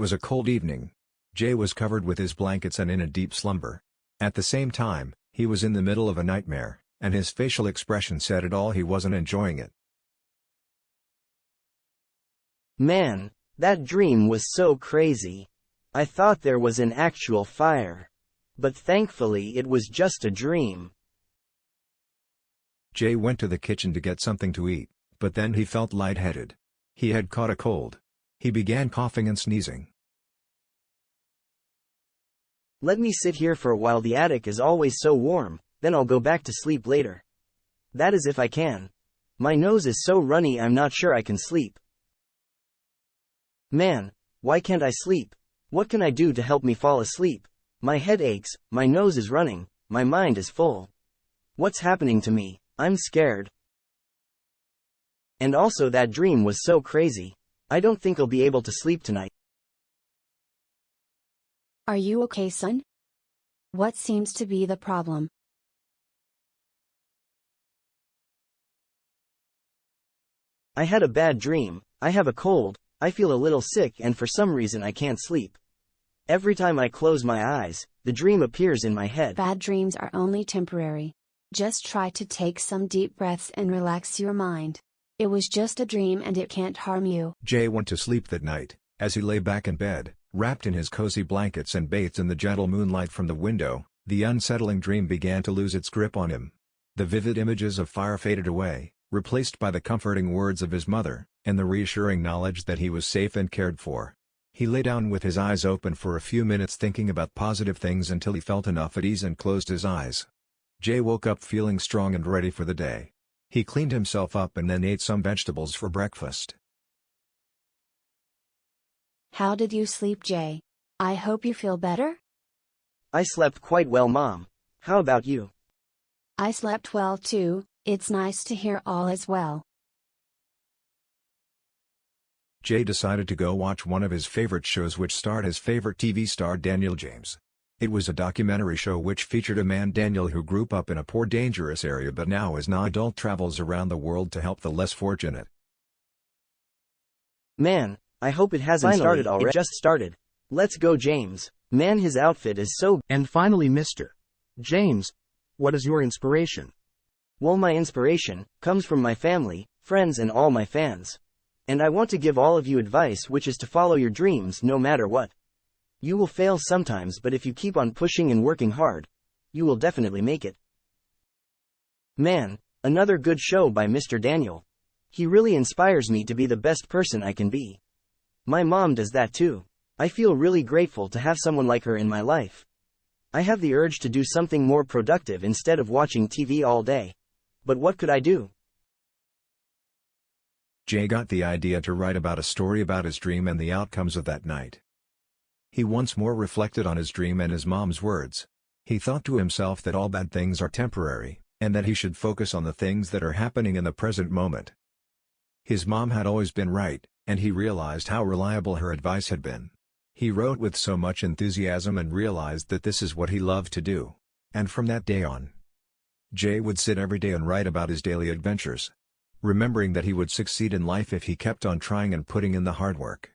was a cold evening. Jay was covered with his blankets and in a deep slumber. At the same time, he was in the middle of a nightmare, and his facial expression said it all. He wasn't enjoying it. Man, that dream was so crazy. I thought there was an actual fire. But thankfully it was just a dream. Jay went to the kitchen to get something to eat, but then he felt lightheaded. He had caught a cold. He began coughing and sneezing. Let me sit here for a while. The attic is always so warm, then I'll go back to sleep later. That is if I can. My nose is so runny I'm not sure I can sleep. Man, why can't I sleep? What can I do to help me fall asleep? My head aches, my nose is running, my mind is full. What's happening to me? I'm scared. And also that dream was so crazy. I don't think I'll be able to sleep tonight. Are you okay, son? What seems to be the problem? I had a bad dream, I have a cold, I feel a little sick and for some reason I can't sleep. Every time I close my eyes, the dream appears in my head. Bad dreams are only temporary. Just try to take some deep breaths and relax your mind. It was just a dream and it can't harm you. Jay went to sleep that night. As he lay back in bed, wrapped in his cozy blankets and bathed in the gentle moonlight from the window, the unsettling dream began to lose its grip on him. The vivid images of fire faded away, replaced by the comforting words of his mother, and the reassuring knowledge that he was safe and cared for. He lay down with his eyes open for a few minutes thinking about positive things until he felt enough at ease and closed his eyes. Jay woke up feeling strong and ready for the day. He cleaned himself up and then ate some vegetables for breakfast. How did you sleep, Jay? I hope you feel better? I slept quite well, Mom. How about you? I slept well too. It's nice to hear all is well. Jay decided to go watch one of his favorite shows which starred his favorite TV star Daniel James. It was a documentary show which featured a man Daniel who grew up in a poor dangerous area but now as an adult travels around the world to help the less fortunate. Man, I hope it hasn't started already. It just started. Let's go, James. Man, his outfit is so... And finally, Mr. James, what is your inspiration? Well, my inspiration comes from my family, friends and all my fans. And I want to give all of you advice, which is to follow your dreams no matter what. You will fail sometimes, but if you keep on pushing and working hard, you will definitely make it. Man, another good show by Mr. Daniel. He really inspires me to be the best person I can be. My mom does that too. I feel really grateful to have someone like her in my life. I have the urge to do something more productive instead of watching TV all day. But what could I do? Jay got the idea to write about a story about his dream and the outcomes of that night. He once more reflected on his dream and his mom's words. He thought to himself that all bad things are temporary, and that he should focus on the things that are happening in the present moment. His mom had always been right, and he realized how reliable her advice had been. He wrote with so much enthusiasm and realized that this is what he loved to do. And from that day on, Jay would sit every day and write about his daily adventures, remembering that he would succeed in life if he kept on trying and putting in the hard work.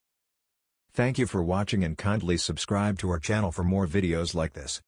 Thank you for watching and kindly subscribe to our channel for more videos like this.